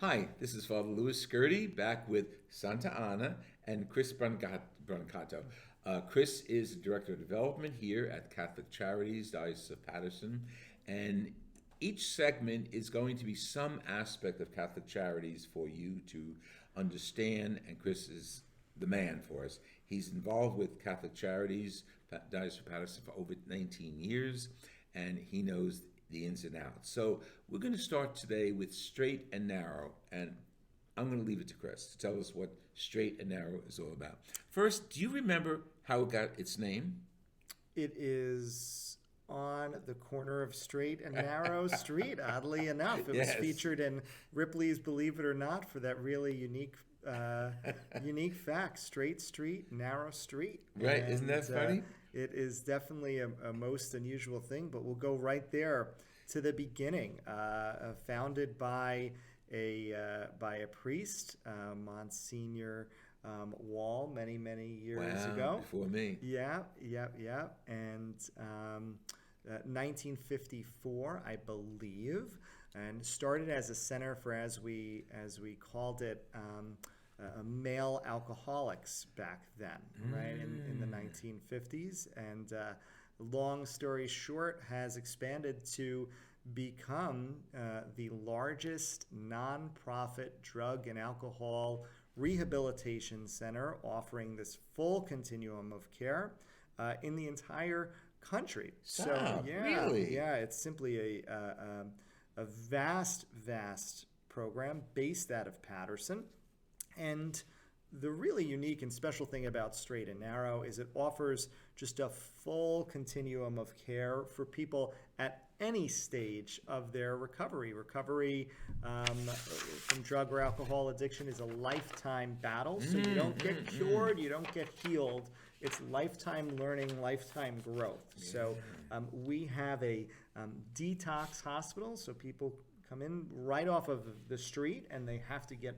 Hi, this is Father Louis Skirty back with Santa Ana and Chris Brancato. Chris is Director of Development here at Catholic Charities, Diocese of Paterson, and each segment is going to be some aspect of Catholic Charities for you to understand, and Chris is the man for us. He's involved with Catholic Charities, Diocese of Paterson, for over 19 years, and he knows the ins and outs. So we're going to start today with straight and narrow, and I'm going to leave it to Chris to tell us what straight and narrow is all about. First, do you remember how it got its name? It is on the corner of Straight and Narrow Street, oddly enough. It was featured in Ripley's Believe It or Not for that really unique fact. Straight street, narrow street. Right, isn't that funny? It is definitely a most unusual thing, but we'll go right there to the beginning. Founded by a priest, Monsignor Wall, many years ago. Before me. Yeah. And 1954, I believe, and started as a center for, as we called it, male alcoholics back then, right, in the 1950s. And long story short, has expanded to become the largest nonprofit drug and alcohol rehabilitation center, offering this full continuum of care in the entire country. So really? Yeah, it's simply a vast program based out of Paterson. And the really unique and special thing about Straight and Narrow is it offers just a full continuum of care for people at any stage of their recovery. Recovery from drug or alcohol addiction is a lifetime battle, so you don't get cured, you don't get healed. It's lifetime learning, lifetime growth. Yeah. So we have a detox hospital, so people come in right off of the street and they have to get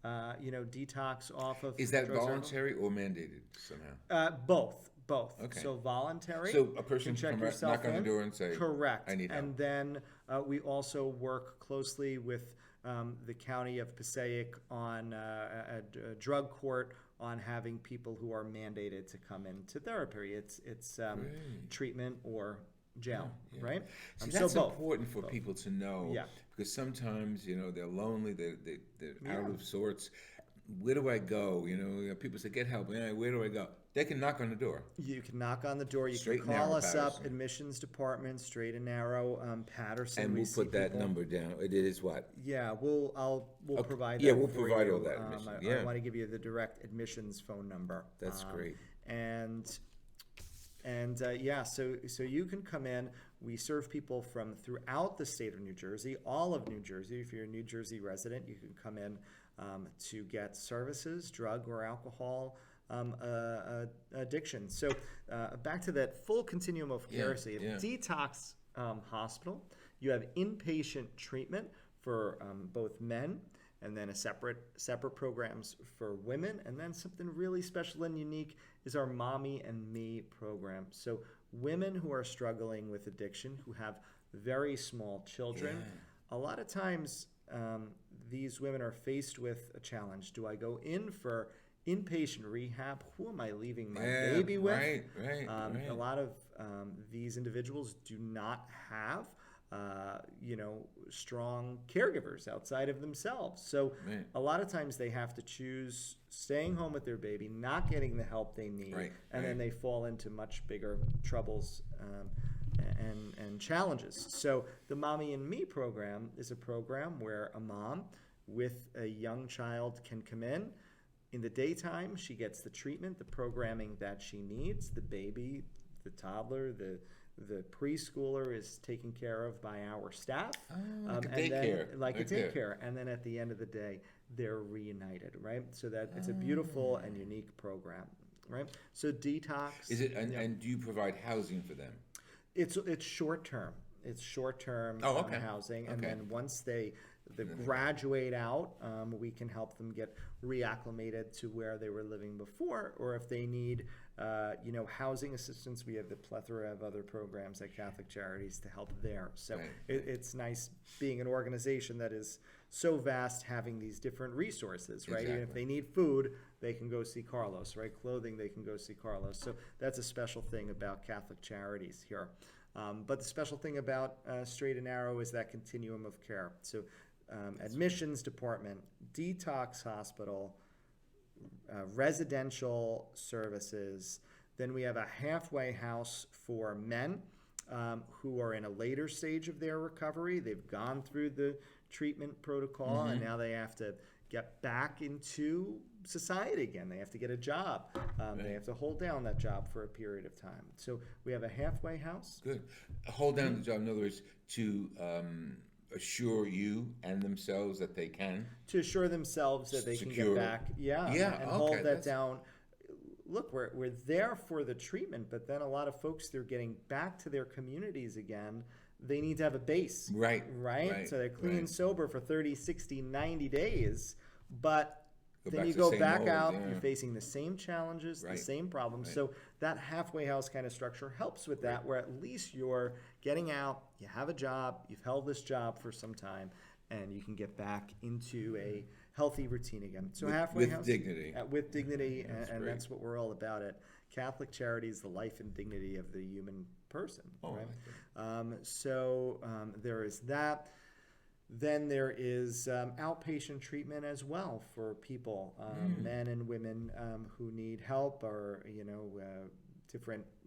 detox off of. Is that voluntary or mandated somehow? Both. Okay. So voluntary. So a person can can knock on the door and say, correct. I need help. And then we also work closely with the County of Passaic on a drug court on having people who are mandated to come into therapy. It's treatment or jail, right? See, that's so important for people to know, because sometimes they're lonely, they're out of sorts. Where do I go? People say, get help. Where do I go? They can knock on the door. You can knock on the door. You Straight can call us Paterson. up, admissions department, Straight and Narrow, Paterson. And we'll put that number down. It is what? Yeah, we'll provide that. Yeah, we'll provide all that. I want to give you the direct admissions phone number. That's great. So you can come in. We serve people from throughout the state of New Jersey, all of New Jersey. If you're a New Jersey resident, you can come in to get services, drug or alcohol addiction. So back to that full continuum of care. So you have Detox Hospital. You have inpatient treatment for both men, and then a separate programs for women. And then something really special and unique is our Mommy and Me program. So women who are struggling with addiction, who have very small children, a lot of times these women are faced with a challenge. Do I go in for inpatient rehab? Who am I leaving my baby with? Right. A lot of these individuals do not have strong caregivers outside of themselves. So a lot of times they have to choose staying home with their baby, not getting the help they need, and then they fall into much bigger troubles and challenges. So the Mommy and Me program is a program where a mom with a young child can come in. In the daytime, she gets the treatment, the programming that she needs. The baby, the toddler, the preschooler is taken care of by our staff. Like a daycare. And then at the end of the day, they're reunited, right? So that it's a beautiful and unique program, right? So detox. Is it? And do you provide housing for them? It's short term. It's short term housing, and then once they graduate out, we can help them get reacclimated to where they were living before, or if they need housing assistance. We have the plethora of other programs at Catholic Charities to help there. So Right. it's nice being an organization that is so vast, having these different resources, right? And if Exactly. they need food, they can go see Carlos, right? Clothing, they can go see Carlos. So that's a special thing about Catholic Charities here. But the special thing about Straight and Narrow is that continuum of care. So admissions department, detox hospital, residential services. Then we have a halfway house for men who are in a later stage of their recovery. They've gone through the treatment protocol and now they have to get back into society again. They have to get a job. They have to hold down that job for a period of time. So we have a halfway house. Good. Hold down the job, in other words, to assure you and themselves that they can. To assure themselves that they Secure. can get back. Yeah. Yeah, And okay, hold that that's- down. Look, we're there for the treatment, but then a lot of folks, they're getting back to their communities again. They need to have a base. Right. Right? So they're clean and right. sober for 30, 60, 90 days, but Go then back you to go the same back old, out, yeah. you're facing the same challenges, the Right, same problems. right. So that halfway house kind of structure helps with that, where at least you're getting out, you have a job, you've held this job for some time, and you can get back into a healthy routine again. So halfway with house. dignity. With dignity, That's and great. that's what we're all about at Catholic Charities, the life and dignity of the human person. Oh, I right? like that. So there is that. Then there is outpatient treatment as well for people, men and women who need help, or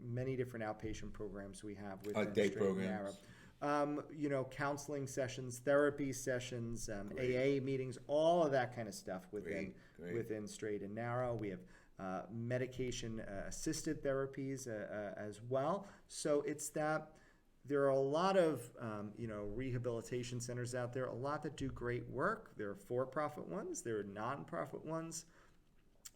many different outpatient programs we have within day Straight and programs. Narrow. Counseling sessions, therapy sessions, Great. AA meetings, all of that kind of stuff within Great. within Straight and Narrow. We have medication assisted therapies as well. So it's that there are a lot of rehabilitation centers out there, a lot that do great work. There are for-profit ones, there are non-profit ones.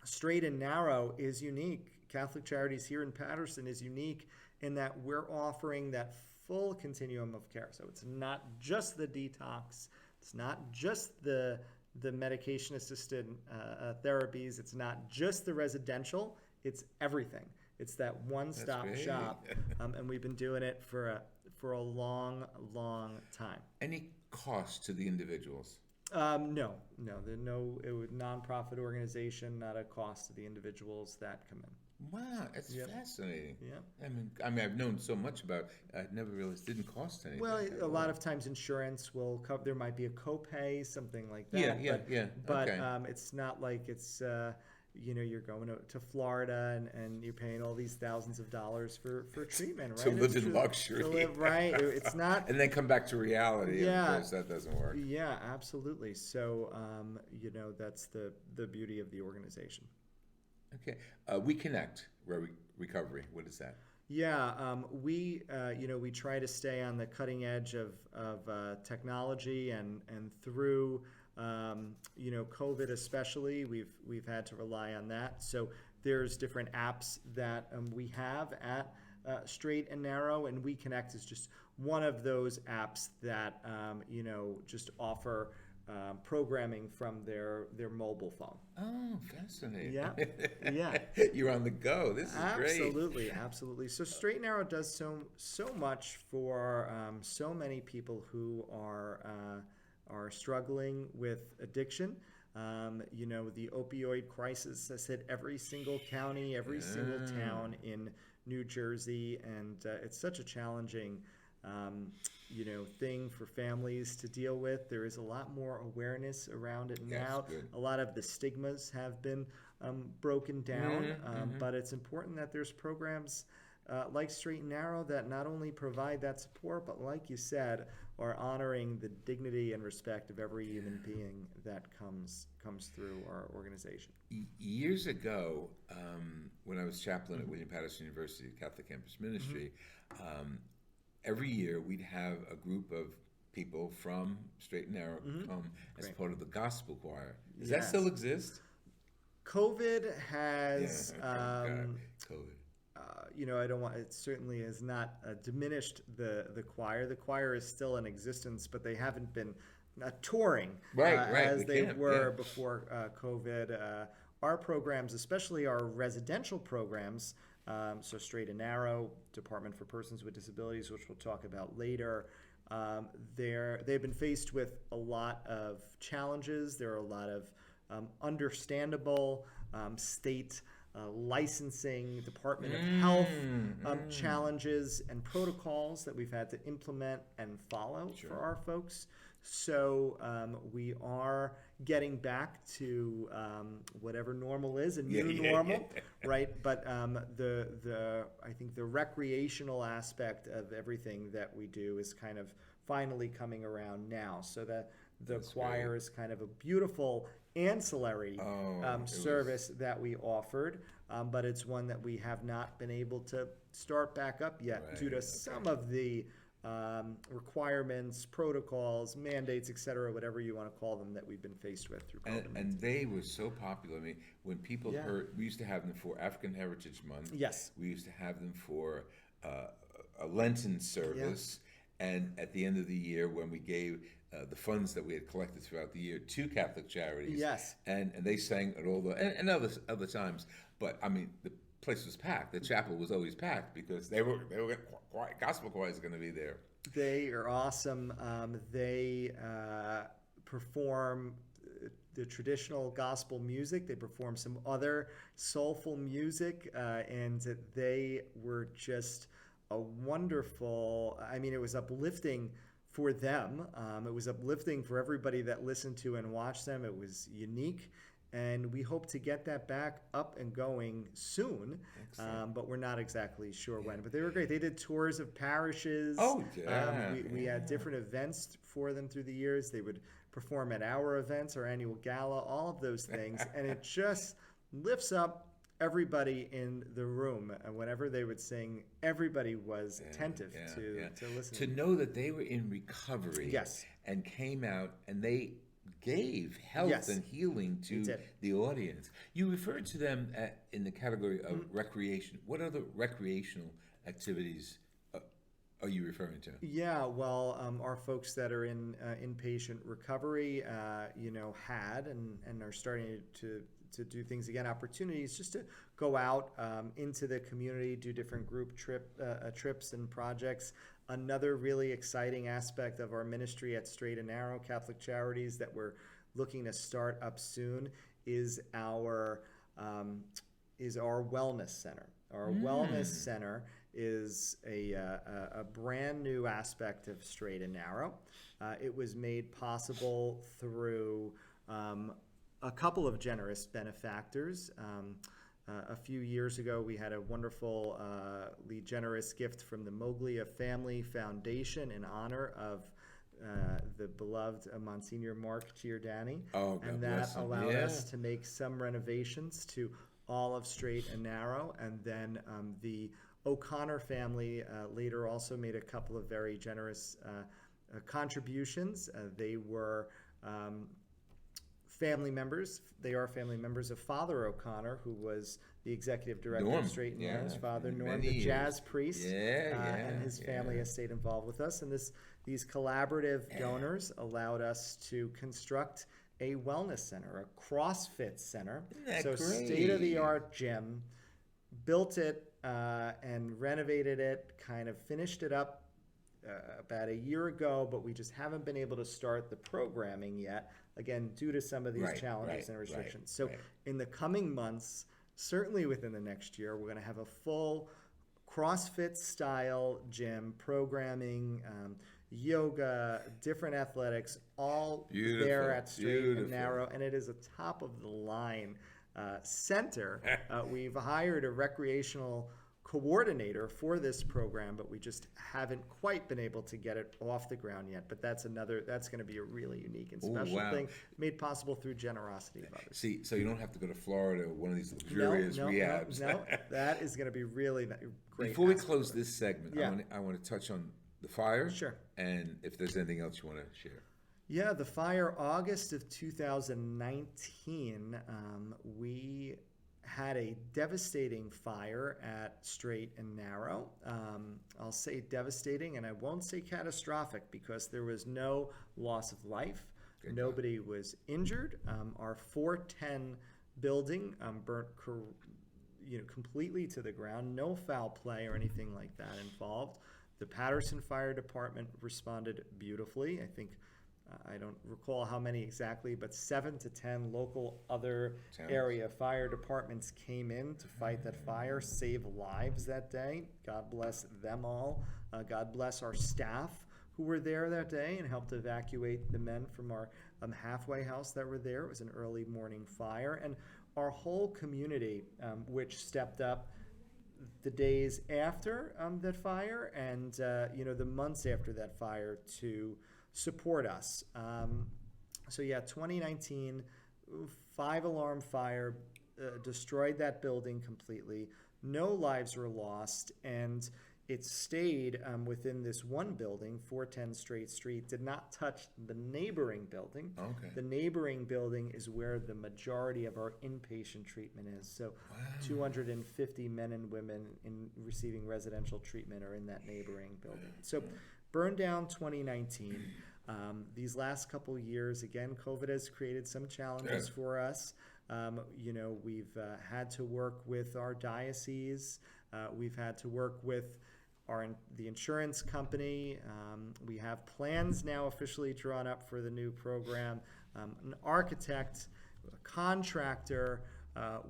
Straight and Narrow is unique. Catholic Charities here in Patterson is unique in that we're offering that full continuum of care. So it's not just the detox, it's not just the medication-assisted therapies, it's not just the residential, it's everything. It's that one-stop great. shop, and we've been doing it for a long, long time. Any cost to the individuals? No, it would nonprofit organization, not a cost to the individuals that come in. Wow, that's Yep. fascinating. Yeah. I mean, I've known so much about. I never realized it didn't cost anything. Well, a lot of times insurance will cover. There might be a copay, something like that. Yeah. But Okay. it's not like it's you're going to Florida and you're paying all these thousands of dollars for treatment, right? To live It's in true. luxury. To live, right? It's not. And then come back to reality. Yeah. Of course, that doesn't work. Yeah, absolutely. So that's the beauty of the organization. Okay. We connect recovery. What is that? Yeah, we try to stay on the cutting edge of technology, and through COVID especially, we've had to rely on that. So there's different apps that we have at Straight and Narrow, and We Connect is just one of those apps that just offer programming from their mobile phone. Oh, fascinating. Yeah, yeah. You're on the go. This is great. Absolutely. So Straight and Narrow does so much for so many people who are struggling with addiction. The opioid crisis has hit every single county, every single town in New Jersey, and it's such a challenging thing for families to deal with. There is a lot more awareness around it now. Good. A lot of the stigmas have been broken down, but it's important that there's programs like Straight and Narrow that not only provide that support, but like you said, are honoring the dignity and respect of every human being that comes through our organization. Years ago, when I was chaplain at William Patterson University Catholic Campus Ministry, every year we'd have a group of people from Straight and Narrow come as Great. part of the gospel choir. Does Yes. that still exist? COVID has, God, COVID. I don't want. It certainly has not diminished the choir. The choir is still in existence, but they haven't been touring Right, as we they can't, were yeah. before COVID. our programs, especially our residential programs, so Straight and Narrow, Department for Persons with Disabilities, which we'll talk about later, they've been faced with a lot of challenges. There are a lot of understandable state licensing, Department of Health challenges and protocols that we've had to implement and follow for our folks. So we are getting back to whatever normal is, a new normal, right? But I think the recreational aspect of everything that we do is kind of finally coming around now. So that the choir is kind of a beautiful ancillary service that we offered, but it's one that we have not been able to start back up yet due to some of the requirements, protocols, mandates, et cetera, whatever you want to call them, that we've been faced with through COVID. And they were so popular. I mean, when people heard, we used to have them for African Heritage Month. Yes. We used to have them for a Lenten service. And at the end of the year, when we gave the funds that we had collected throughout the year to Catholic Charities. Yes. And they sang at all the, and other times. But, I mean, the place was packed. The chapel was always packed because they were gospel choirs going to be there. They are awesome. They perform the traditional gospel music. They perform some other soulful music, and they were just a wonderful, I mean, it was uplifting for them. It was uplifting for everybody that listened to and watched them. It was unique. And we hope to get that back up and going soon, but we're not exactly sure when. But they were great. They did tours of parishes. We had different events for them through the years. They would perform at our events, our annual gala, all of those things. And it just lifts up everybody in the room. And whenever they would sing, everybody was attentive to listen. To know that they were in recovery and came out and they gave health and healing to the audience. You referred to them in the category of recreation. What other recreational activities are you referring to? Yeah, well, our folks that are in inpatient recovery, had and are starting to do things again, opportunities just to go out into the community, do different group trips and projects. Another really exciting aspect of our ministry at Straight and Narrow Catholic Charities that we're looking to start up soon is our wellness center. Our wellness center is a brand new aspect of Straight and Narrow. It was made possible through a couple of generous benefactors. A few years ago, we had a wonderfully generous gift from the Moglia Family Foundation in honor of the beloved Monsignor Mark Giordani. And that allowed us to make some renovations to all of Straight and Narrow. And then the O'Connor family later also made a couple of very generous contributions. They were family members. They are family members of Father O'Connor, who was the executive director of Straight and Narrow's father, Norm, the jazz priest, and his family has stayed involved with us. And these collaborative donors allowed us to construct a wellness center, a CrossFit center. So state-of-the-art gym, built it and renovated it, kind of finished it up about a year ago, but we just haven't been able to start the programming yet, again, due to some of these challenges and restrictions. So in the coming months, certainly within the next year, we're going to have a full CrossFit-style gym, programming, yoga, different athletics, all there at Straight and Narrow, and it is a top-of-the-line center. We've hired a recreational coordinator for this program, but we just haven't quite been able to get it off the ground yet. But that's going to be a really unique and special thing made possible through generosity of others. See, so you don't have to go to Florida or one of these luxurious rehabs. No, that is going to be really great. Before we close this segment, I want to touch on the fire. Sure. And if there's anything else you want to share. Yeah, the fire, August of 2019, we had a devastating fire at Straight and Narrow. I'll say devastating, and I won't say catastrophic, because there was no loss of life. Nobody was injured. Our 410 building burnt completely to the ground. No foul play or anything like that involved. The Paterson Fire Department responded beautifully. I think, I don't recall how many exactly, but 7 to 10 local other area fire departments came in to fight that fire, save lives that day. God bless them all. God bless our staff who were there that day and helped evacuate the men from our halfway house that were there. It was an early morning fire. And our whole community, which stepped up the days after that fire and the months after that fire to support us. 2019, 5-alarm fire destroyed that building completely. No lives were lost, and it stayed within this one building, 410 Straight Street, did not touch the neighboring building. Okay. The neighboring building is where the majority of our inpatient treatment is. So 250 men and women in receiving residential treatment are in that neighboring building. So burned down 2019. These last couple years, again, COVID has created some challenges for us. We've had to work with our diocese. We've had to work with the insurance company. We have plans now officially drawn up for the new program. An architect, a contractor,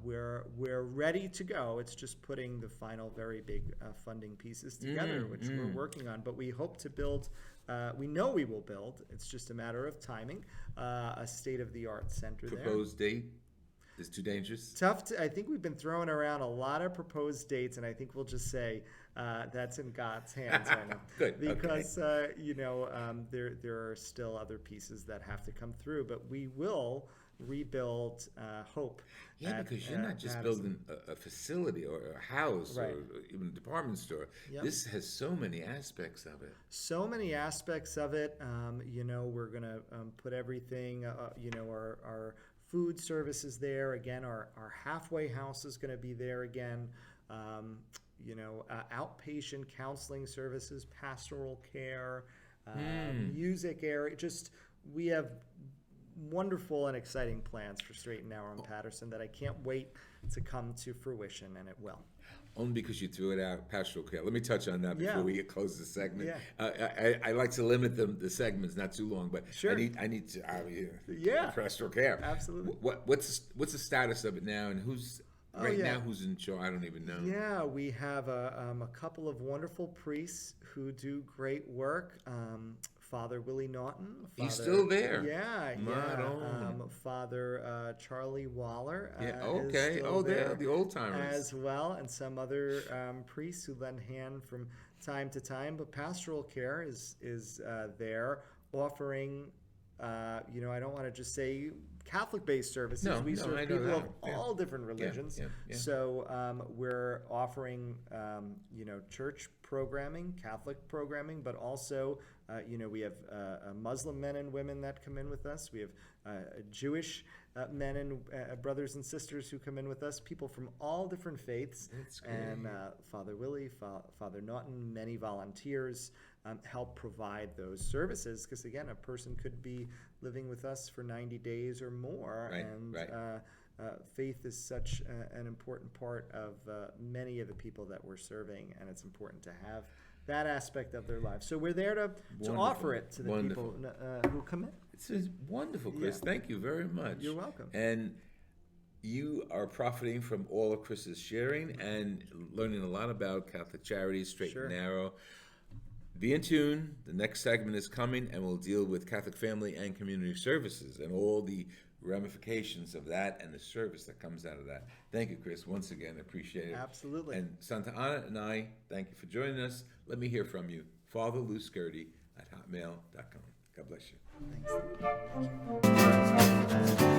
we're ready to go. It's just putting the final very big funding pieces together, which we're working on. But we hope to build, we know we will build, it's just a matter of timing, a state-of-the-art center there. Proposed date is too dangerous? I think we've been throwing around a lot of proposed dates, and I think we'll just say that's in God's hands right now. Good. Because, there are still other pieces that have to come through, but we will rebuild hope. Yeah, because you're not just building a facility or a house or even a department store. Yep. This has so many aspects of it. So many aspects of it. We're going to put everything, our food services there. Again, our halfway house is going to be there again. Outpatient counseling services, pastoral care, music area. We have wonderful and exciting plans for Straight and Narrow and Paterson that I can't wait to come to fruition, and it will. Only because you threw it out, pastoral care. Let me touch on that before we close the segment. Yeah. I like to limit the segments, not too long, but sure. I need to pastoral care. Absolutely. What's the status of it now, and who's now who's in charge? I don't even know. Yeah, we have a couple of wonderful priests who do great work. Father Willie Naughton. He's still there. Yeah. Father Charlie Waller. Okay. They're the old timers as well, and some other priests who lend hand from time to time. But pastoral care is there, offering. I don't want to just say Catholic-based services. We serve people of all different religions. Yeah. So we're offering, church programming, Catholic programming, but also, we have Muslim men and women that come in with us. We have Jewish men and brothers and sisters who come in with us, people from all different faiths. That's great. And Father Willie, Father Naughton, many volunteers help provide those services, because again, a person could be living with us for 90 days or more, faith is such an important part of many of the people that we're serving, and it's important to have that aspect of their lives. So we're there to offer it to the people who come in. It's wonderful, Chris. Yeah. Thank you very much. You're welcome. And you are profiting from all of Chris's sharing and learning a lot about Catholic Charities, Straight and Narrow. Be in tune. The next segment is coming, and we'll deal with Catholic Family and Community Services and all the ramifications of that and the service that comes out of that. Thank you, Chris. Once again, appreciate it. Absolutely. And Santa Ana and I, thank you for joining us. Let me hear from you. FatherLouScurdy@hotmail.com. God bless you. Thanks.